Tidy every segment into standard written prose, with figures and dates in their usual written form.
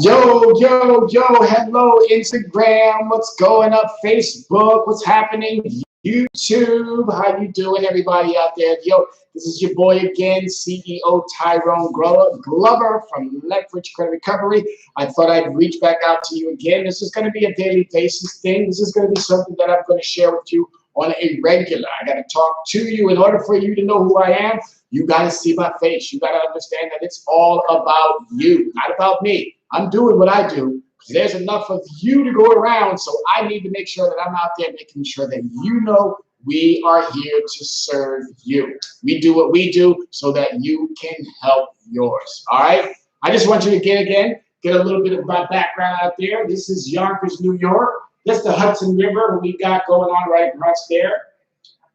Yo, yo, yo, hello, Instagram. What's going up, Facebook? What's happening, YouTube? How you doing, everybody out there? Yo, this is your boy again, CEO Tyrone Glover from Leverage Credit Recovery. I thought I'd reach back out to you again. This is going to be a daily basis thing. This is going to be something that I'm going to share with you on a regular. I got to talk to you. In order for you to know who I am, you got to see my face. You got to understand that it's all about you, not about me. I'm doing what I do because there's enough of you to go around, so I need to make sure that I'm out there making sure that you know we are here to serve you. We do what we do so that you can help yours, all right? I just want you to get a little bit of my background out there. This is Yonkers, New York. That's the Hudson River we got going on right across there.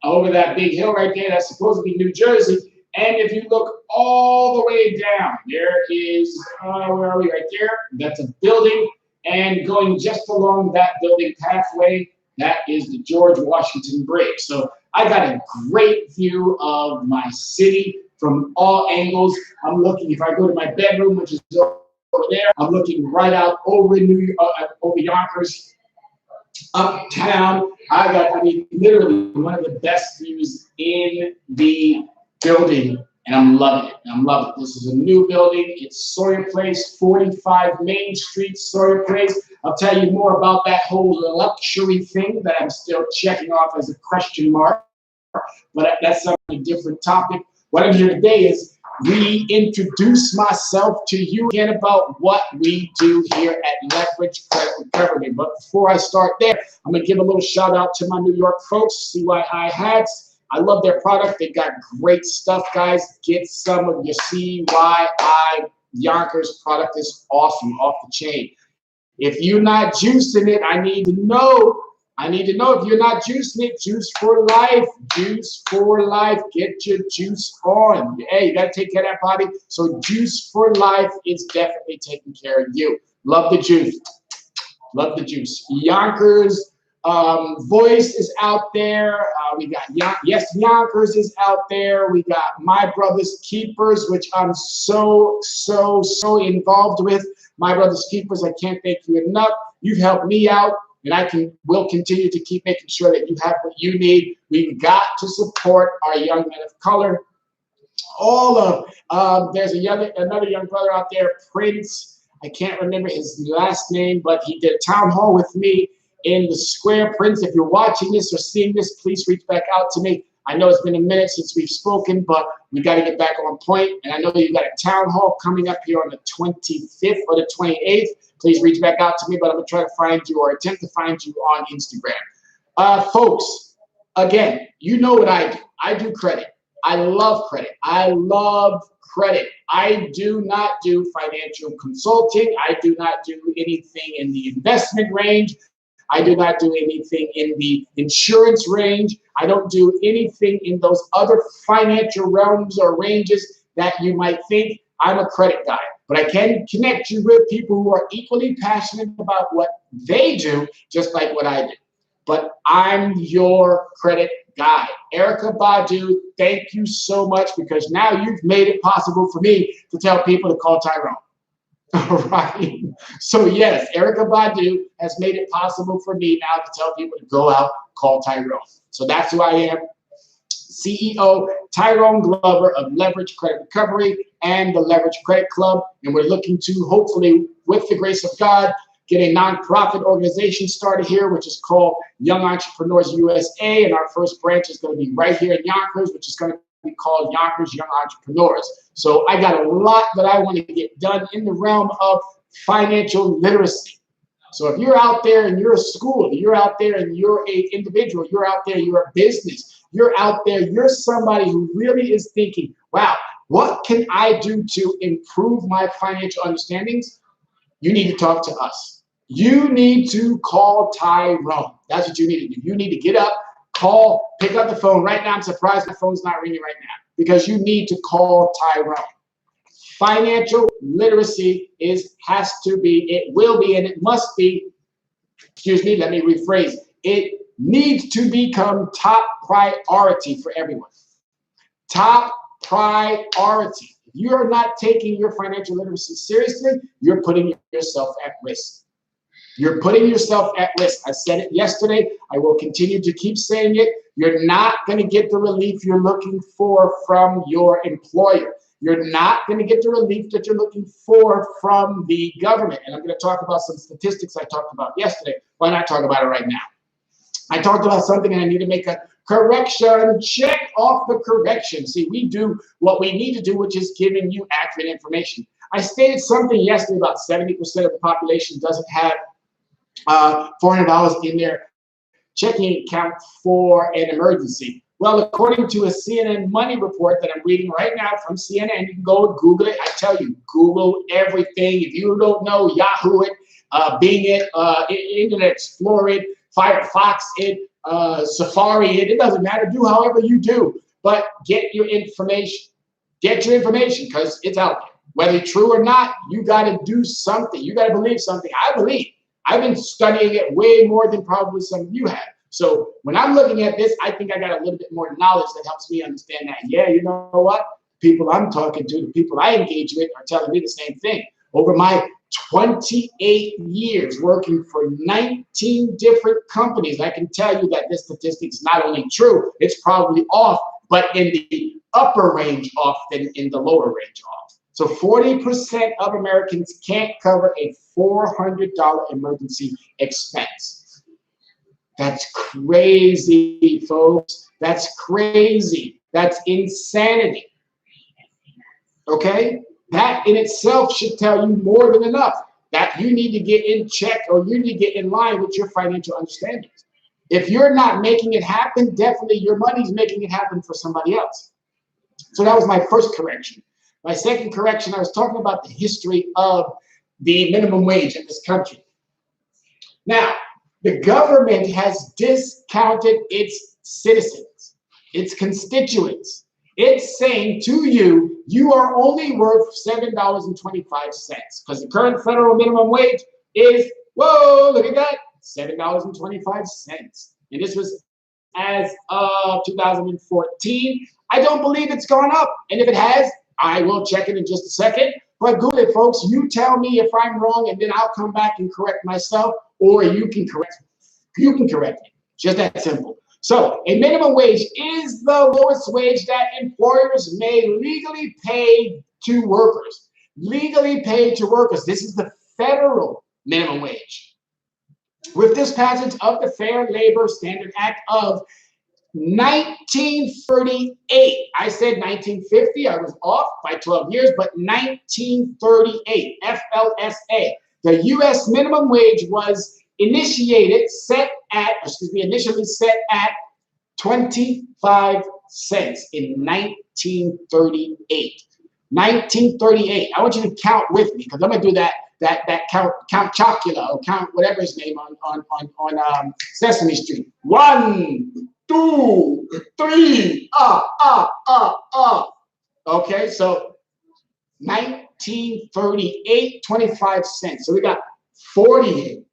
Over that big hill right there, that's supposed to be New Jersey. And if you look all the way down, there is, where are we, right there? That's a building, and going just along that building pathway, that is the George Washington Bridge. So I got a great view of my city from all angles. I'm looking, if I go to my bedroom, which is over there, I'm looking right out over over Yonkers, uptown. Literally one of the best views in the building, and I'm loving it. I'm loving it. This is a new building. It's Sawyer Place, 45 Main Street, Sawyer Place. I'll tell you more about that whole luxury thing that I'm still checking off as a question mark, but that's a different topic. What I'm here today is reintroduce myself to you again about what we do here at Leverage Credit Recovery. But before I start there, I'm going to give a little shout out to my New York folks, CYI Hats. I love their product. They got great stuff, guys. Get some of your CYI Yonkers product. Is awesome, off the chain. If you're not juicing it, I need to know. If you're not juicing it, juice for life. Juice for life. Get your juice on. Hey, you got to take care of that body. So juice for life is definitely taking care of you. Love the juice. Love the juice. Yonkers. Voice is out there. We got Yes Yonkers is out there. We got My Brother's Keepers, which I'm so involved with. My Brother's Keepers, I can't thank you enough. You've helped me out, and will continue to keep making sure that you have what you need. We've got to support our young men of color. There's another young brother out there, Prince. I can't remember his last name, but he did a town hall with me in the square. Prince, if you're watching this or seeing this, please reach back out to me. I know it's been a minute since we've spoken, but we got to get back on point. And I know you got a town hall coming up here on the 25th or the 28th. Please reach back out to me, but I'm going to try to find you or attempt to find you on Instagram. Folks, again, you know what I do. I do credit. I love credit. I love credit. I do not do financial consulting. I do not do anything in the investment range. I do not do anything in the insurance range. I don't do anything in those other financial realms or ranges that you might think. I'm a credit guy, but I can connect you with people who are equally passionate about what they do, just like what I do. But I'm your credit guy. Erica Badu, thank you so much, because now you've made it possible for me to tell people to call Tyrone. All right. So yes, Erica Badu has made it possible for me now to tell people to go out, call Tyrone. So that's who I am. CEO Tyrone Glover of Leverage Credit Recovery and the Leverage Credit Club. And we're looking to, hopefully, with the grace of God, get a nonprofit organization started here, which is called Young Entrepreneurs USA. And our first branch is going to be right here in Yonkers, which is going to be called Yonkers Young Entrepreneurs. So I got a lot that I want to get done in the realm of financial literacy. So if you're out there and you're a school, you're out there and you're an individual, you're out there, you're a business, you're out there, you're somebody who really is thinking, wow, what can I do to improve my financial understandings? You need to talk to us. You need to call Tyrone. That's what you need to do. You need to get up, call, pick up the phone. Right now, I'm surprised my phone's not ringing right now, because you need to call Tyrone. Financial literacy has to be, it will be, and it must be, excuse me, let me rephrase. It needs to become top priority for everyone. Top priority. If you are not taking your financial literacy seriously, you're putting yourself at risk. You're putting yourself at risk. I said it yesterday. I will continue to keep saying it. You're not going to get the relief you're looking for from your employer. You're not going to get the relief that you're looking for from the government. And I'm going to talk about some statistics I talked about yesterday. Why not talk about it right now? I talked about something and I need to make a correction. Check off the correction. See, we do what we need to do, which is giving you accurate information. I stated something yesterday about 70% of the population doesn't have $400 in their checking account for an emergency. Well, according to a CNN Money report that I'm reading right now from CNN, you can go Google it. I tell you, Google everything. If you don't know, Yahoo it, Bing it, Internet Explorer it, Firefox it, Safari it. It doesn't matter. Do however you do, but get your information. Get your information because it's out there. Whether it's true or not, you got to do something. You got to believe something. I believe. I've been studying it way more than probably some of you have. So when I'm looking at this, I think I got a little bit more knowledge that helps me understand that, yeah, you know what? People I'm talking to, the people I engage with are telling me the same thing. Over my 28 years working for 19 different companies, I can tell you that this statistic is not only true, it's probably off, but in the upper range off than in the lower range off. So 40% of Americans can't cover a $400 emergency expense. That's crazy, folks. That's crazy. That's insanity. Okay? That in itself should tell you more than enough that you need to get in check or you need to get in line with your financial understandings. If you're not making it happen, definitely your money's making it happen for somebody else. So that was my first correction. My second correction, I was talking about the history of the minimum wage in this country. Now, the government has discounted its citizens, its constituents. It's saying to you, you are only worth $7.25 because the current federal minimum wage is, whoa, look at that, $7.25. And this was as of 2014. I don't believe it's gone up. And if it has, I will check it in just a second. But Google it, folks. You tell me if I'm wrong, and then I'll come back and correct myself, or you can correct me. You can correct me. Just that simple. So a minimum wage is the lowest wage that employers may legally pay to workers. Legally paid to workers. This is the federal minimum wage. With this passage of the Fair Labor Standard Act of 1938. I said 1950. I was off by 12 years, but 1938, FLSA. The U.S. minimum wage was initially set at 25 cents in 1938. 1938. I want you to count with me because I'm going to do that Count Chocula or Count whatever his name on Sesame Street. 1, 2, 3, Okay, so 1938, 25 cents. So we got 48,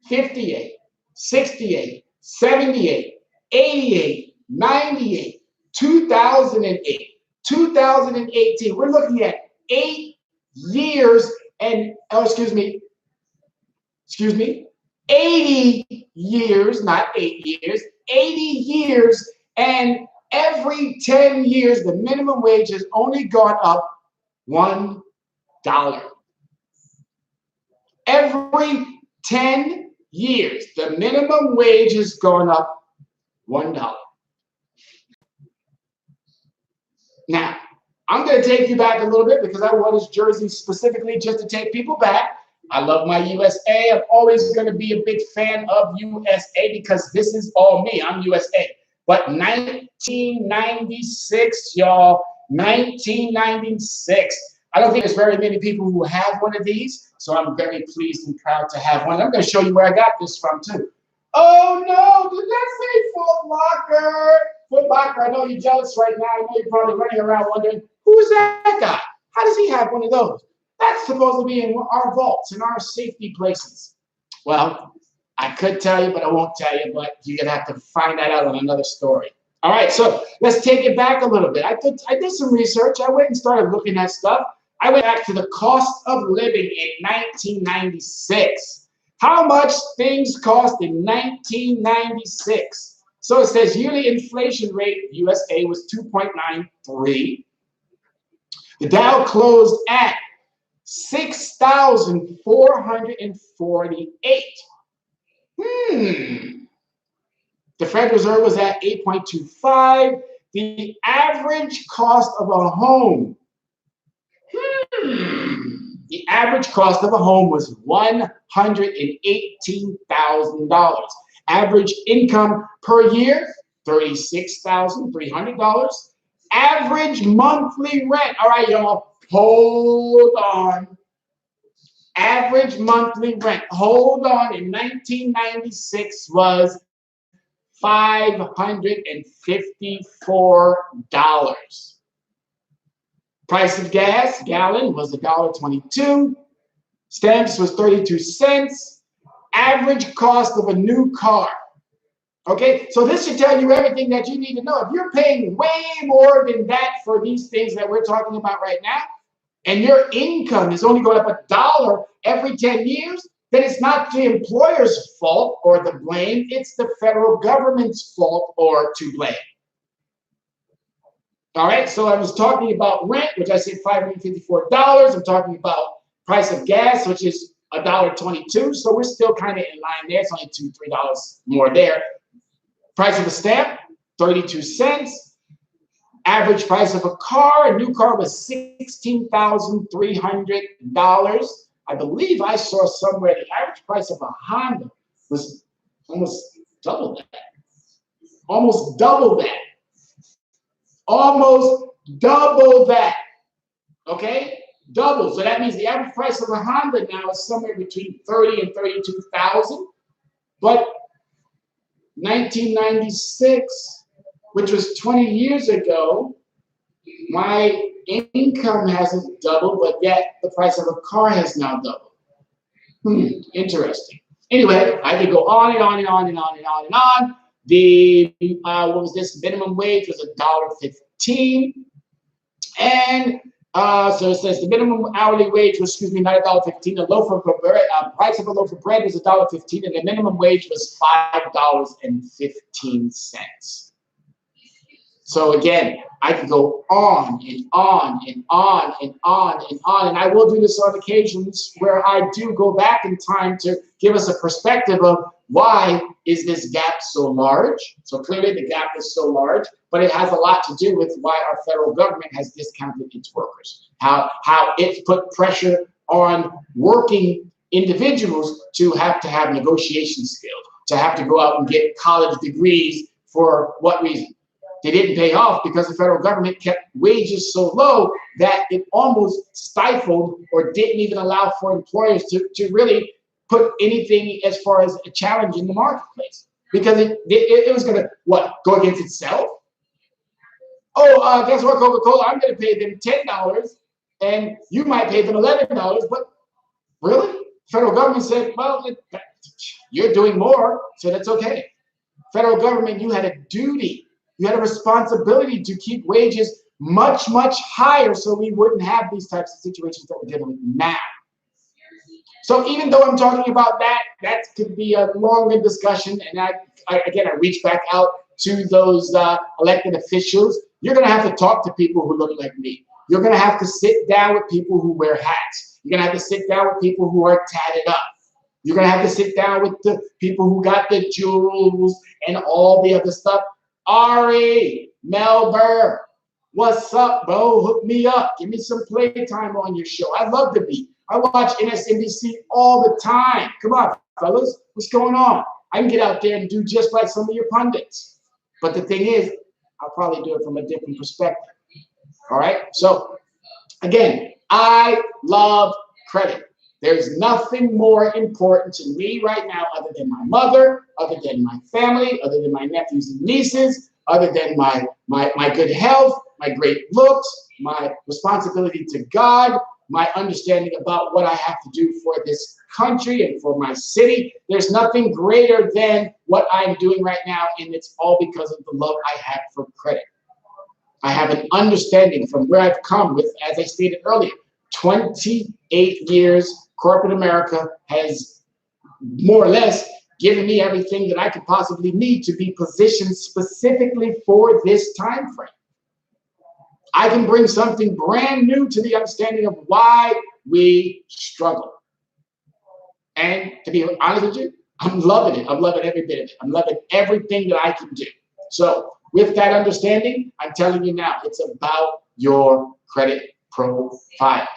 58, 68, 78, 88, 98, 2008, 2018. We're looking at 8 years and, 80 years, not 8 years, 80 years, and every 10 years, the minimum wage has only gone up $1. Every 10 years, the minimum wage has gone up $1. Now, I'm going to take you back a little bit because I wore this jersey specifically just to take people back. I love my USA. I'm always going to be a big fan of USA because this is all me. I'm USA. But 1996, y'all, 1996. I don't think there's very many people who have one of these, so I'm very pleased and proud to have one. I'm going to show you where I got this from, too. Oh, no, did that say Foot Locker? Foot Locker, I know you're jealous right now. I know you're probably running around wondering, who's that guy? How does he have one of those? That's supposed to be in our vaults, in our safety places. Well, I could tell you, but I won't tell you, but you're going to have to find that out on another story. All right, so let's take it back a little bit. I did some research. I went and started looking at stuff. I went back to the cost of living in 1996. How much things cost in 1996? So it says yearly inflation rate USA was 2.93. The Dow closed at 6,448. The Federal Reserve was at 8.25. The average cost of a home. The average cost of a home was $118,000. Average income per year, $36,300. Average monthly rent. All right, y'all, hold on. Average monthly rent, hold on, in 1996 was $554. Price of gas, gallon, was $1.22. Stamps was 32 cents. Average cost of a new car. Okay, so this should tell you everything that you need to know. If you're paying way more than that for these things that we're talking about right now, and your income is only going up $1 every 10 years, then it's not the employer's fault or the blame, it's the federal government's fault or to blame. All right, so I was talking about rent, which I said $554. I'm talking about price of gas, which is $1.22. So we're still kind of in line there. It's only $2, $3 more there. Price of a stamp, 32 cents. Average price of a car, a new car was $16,300. I believe I saw somewhere the average price of a Honda was almost double that. Almost double that. Almost double that. Okay? Double. So that means the average price of a Honda now is somewhere between $30,000 and $32,000. But 1996, which was 20 years ago, my income hasn't doubled, but yet the price of a car has now doubled. Interesting. Anyway, I could go on and on and on and on and on and on. The what was this? Minimum wage was $1.15, and so it says the minimum hourly wage was, not $1.15. The loaf of bread, price of a loaf of bread was $1.15, and the minimum wage was $5.15. So again, I could go on and on and on and on and on, and I will do this on occasions where I do go back in time to give us a perspective of why is this gap so large. So clearly the gap is so large, but it has a lot to do with why our federal government has discounted its workers, how it's put pressure on working individuals to have negotiation skills, to have to go out and get college degrees. For what reason? They didn't pay off because the federal government kept wages so low that it almost stifled or didn't even allow for employers to really put anything as far as a challenge in the marketplace, because it was going to, go against itself? Oh, guess what, Coca-Cola? I'm going to pay them $10 and you might pay them $11, but really? The federal government said, well, you're doing more, so that's okay. Federal government, you had a duty. You had a responsibility to keep wages much, much higher so we wouldn't have these types of situations that we're dealing with now. So even though I'm talking about that could be a longer discussion, and I reach back out to those elected officials. You're going to have to talk to people who look like me. You're going to have to sit down with people who wear hats. You're going to have to sit down with people who are tatted up. You're going to have to sit down with the people who got the jewels and all the other stuff. Ari, Melber, what's up, bro? Hook me up. Give me some playtime on your show. I love the beat. I watch MSNBC all the time. Come on, fellas. What's going on? I can get out there and do just like some of your pundits. But the thing is, I'll probably do it from a different perspective. All right? So, again, I love credit. There's nothing more important to me right now other than my mother, other than my family, other than my nephews and nieces, other than my good health, my great looks, my responsibility to God. my understanding about what I have to do for this country and for my city. There's nothing greater than what I'm doing right now, and it's all because of the love I have for credit. I have an understanding from where I've come with, as I stated earlier, 28 years, corporate America has more or less given me everything that I could possibly need to be positioned specifically for this time frame. I can bring something brand new to the understanding of why we struggle. And to be honest with you, I'm loving it. I'm loving every bit of it. I'm loving everything that I can do. So with that understanding, I'm telling you now, it's about your credit profiles.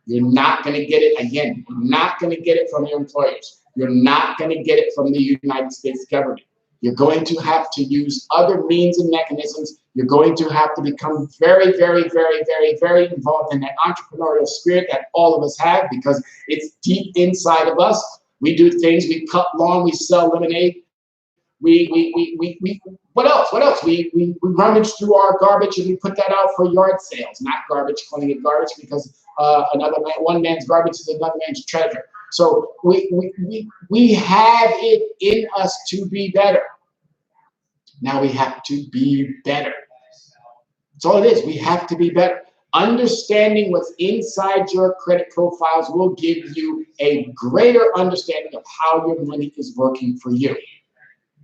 You're not going to get it, again, you're not going to get it from your employers. You're not going to get it from the United States government. You're going to have to use other means and mechanisms. You're going to have to become very, very, very, very, very involved in that entrepreneurial spirit that all of us have, because it's deep inside of us. We do things, we cut lawn, we sell lemonade. What else? What else? We rummage through our garbage and we put that out for yard sales. Not garbage, calling it garbage, because one man's garbage is another man's treasure. So we have it in us to be better. Now we have to be better. That's all it is. We have to be better. Understanding what's inside your credit profiles will give you a greater understanding of how your money is working for you.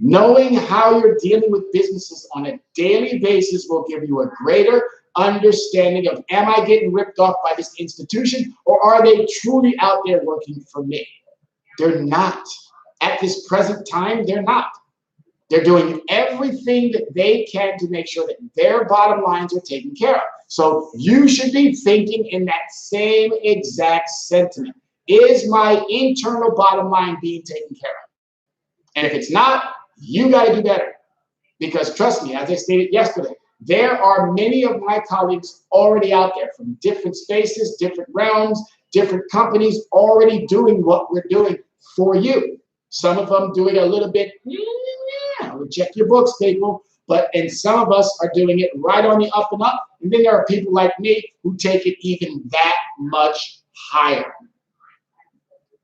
Knowing how you're dealing with businesses on a daily basis will give you a greater understanding of, am I getting ripped off by this institution, or are they truly out there working for me? They're not. At this present time, they're not. They're doing everything that they can to make sure that their bottom lines are taken care of. So you should be thinking in that same exact sentiment. Is my internal bottom line being taken care of? And if it's not, you got to do better. Because trust me, as I stated yesterday, there are many of my colleagues already out there from different spaces, different realms, different companies already doing what we're doing for you. Some of them doing a little bit, check your books, people. And some of us are doing it right on the up and up. And then there are people like me who take it even that much higher.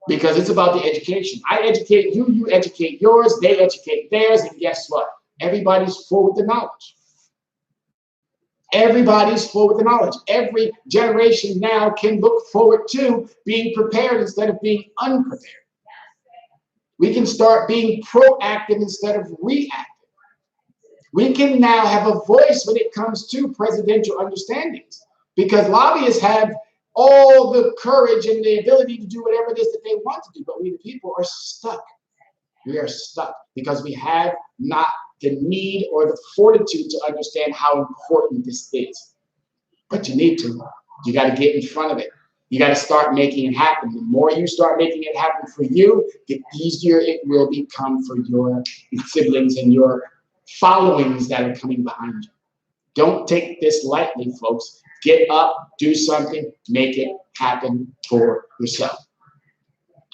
Because it's about the education. I educate you, you educate yours, they educate theirs, and guess what? Everybody's full with the knowledge. Everybody's full with the knowledge. Every generation now can look forward to being prepared instead of being unprepared. We can start being proactive instead of reactive. We can now have a voice when it comes to presidential understandings, because lobbyists have all the courage and the ability to do whatever it is that they want to do, but we the people are stuck. We are stuck because we have not the need or the fortitude to understand how important this is. But you need to. You got to get in front of it. You got to start making it happen. The more you start making it happen for you, the easier it will become for your siblings and your followings that are coming behind you. Don't take this lightly, folks. Get up, do something, make it happen for yourself.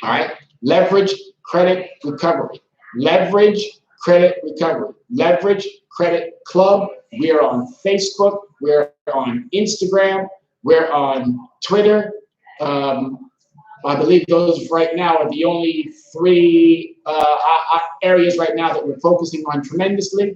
All right? Leverage credit recovery. Leverage credit recovery. Leverage credit club. We are on Facebook. We're on Instagram. We're on Twitter. I believe those right now are the only three areas right now that we're focusing on tremendously.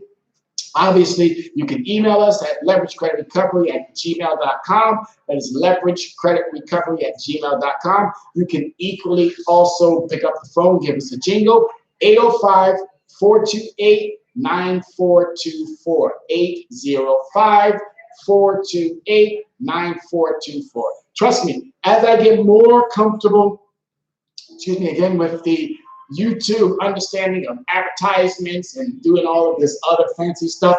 Obviously, you can email us at leveragecreditrecovery@gmail.com. That is leveragecreditrecovery@gmail.com. You can equally also pick up the phone, give us a jingle, 805-428-9424, 805-428-9424. Trust me, as I get more comfortable, with the YouTube understanding of advertisements and doing all of this other fancy stuff,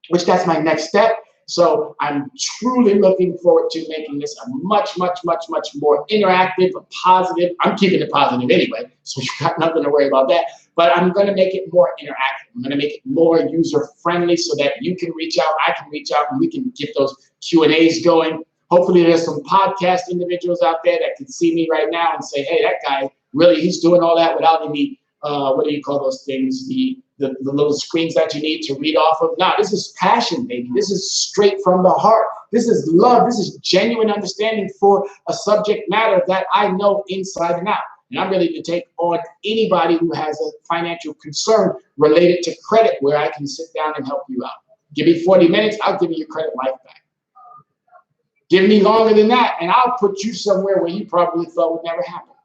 which that's my next step. So I'm truly looking forward to making this a much, much, much, much more interactive, a positive. I'm keeping it positive anyway, so you got nothing to worry about that. But I'm going to make it more interactive. I'm going to make it more user-friendly so that you can reach out, I can reach out, and we can get those Q&As going. Hopefully there's some podcast individuals out there that can see me right now and say, hey, that guy, really, he's doing all that without any, what do you call those things, the little screens that you need to read off of. No, this is passion, baby. This is straight from the heart. This is love. This is genuine understanding for a subject matter that I know inside and out. And I'm ready to take on anybody who has a financial concern related to credit where I can sit down and help you out. Give me 40 minutes, I'll give you your credit life back. Give me longer than that, and I'll put you somewhere where you probably thought would never happen.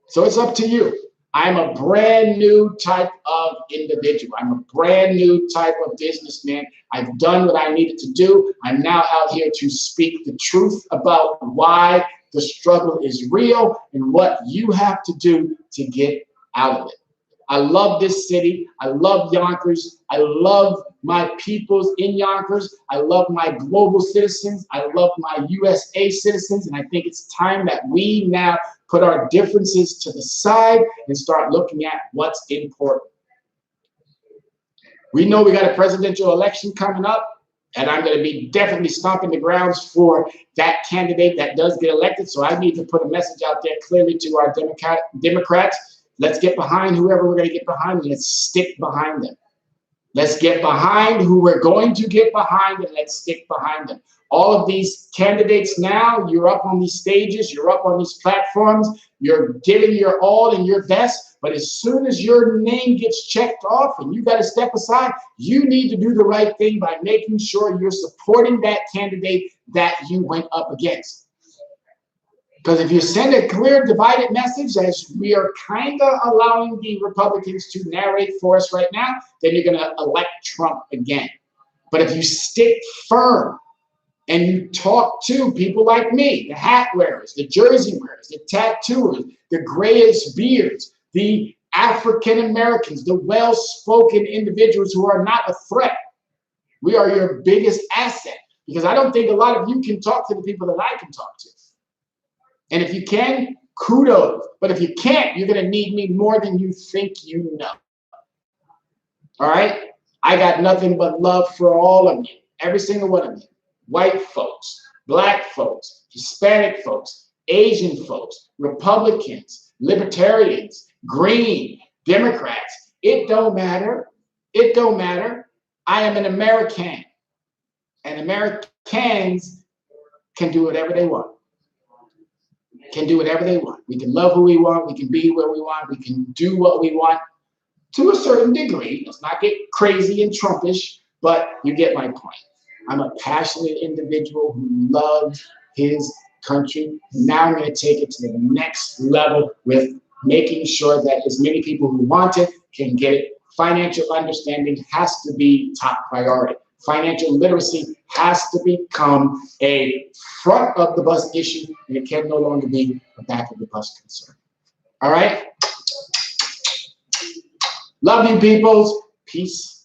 So it's up to you. I'm a brand new type of individual. I'm a brand new type of businessman. I've done what I needed to do. I'm now out here to speak the truth about why the struggle is real and what you have to do to get out of it. I love this city. I love Yonkers. I love my peoples in Yonkers. I love my global citizens. I love my USA citizens. And I think it's time that we now put our differences to the side and start looking at what's important. We know we got a presidential election coming up, and I'm going to be definitely stomping the grounds for that candidate that does get elected. So I need to put a message out there clearly to our Democrats. Let's get behind whoever we're going to get behind, and let's stick behind them. Let's get behind who we're going to get behind, and let's stick behind them. All of these candidates now, you're up on these stages, you're up on these platforms, you're giving your all and your best, but as soon as your name gets checked off and you got to step aside, you need to do the right thing by making sure you're supporting that candidate that you went up against. Because if you send a clear, divided message, as we are kind of allowing the Republicans to narrate for us right now, then you're going to elect Trump again. But if you stick firm and you talk to people like me, the hat wearers, the jersey wearers, the tattooers, the grayest beards, the African Americans, the well-spoken individuals who are not a threat, we are your biggest asset. Because I don't think a lot of you can talk to the people that I can talk to. And if you can, kudos. But if you can't, you're going to need me more than you think you know. All right? I got nothing but love for all of you. Every single one of you. White folks, black folks, Hispanic folks, Asian folks, Republicans, Libertarians, Green, Democrats. It don't matter. It don't matter. I am an American. And Americans can do whatever they want. Can do whatever they want. We can love who we want. We can be where we want. We can do what we want to a certain degree. Let's not get crazy and Trumpish, but you get my point. I'm a passionate individual who loves his country. Now I'm going to take it to the next level with making sure that as many people who want it can get it. Financial understanding has to be top priority. Financial literacy has to become a front of the bus issue, and it can no longer be a back of the bus concern. All right? Love you, peoples. Peace.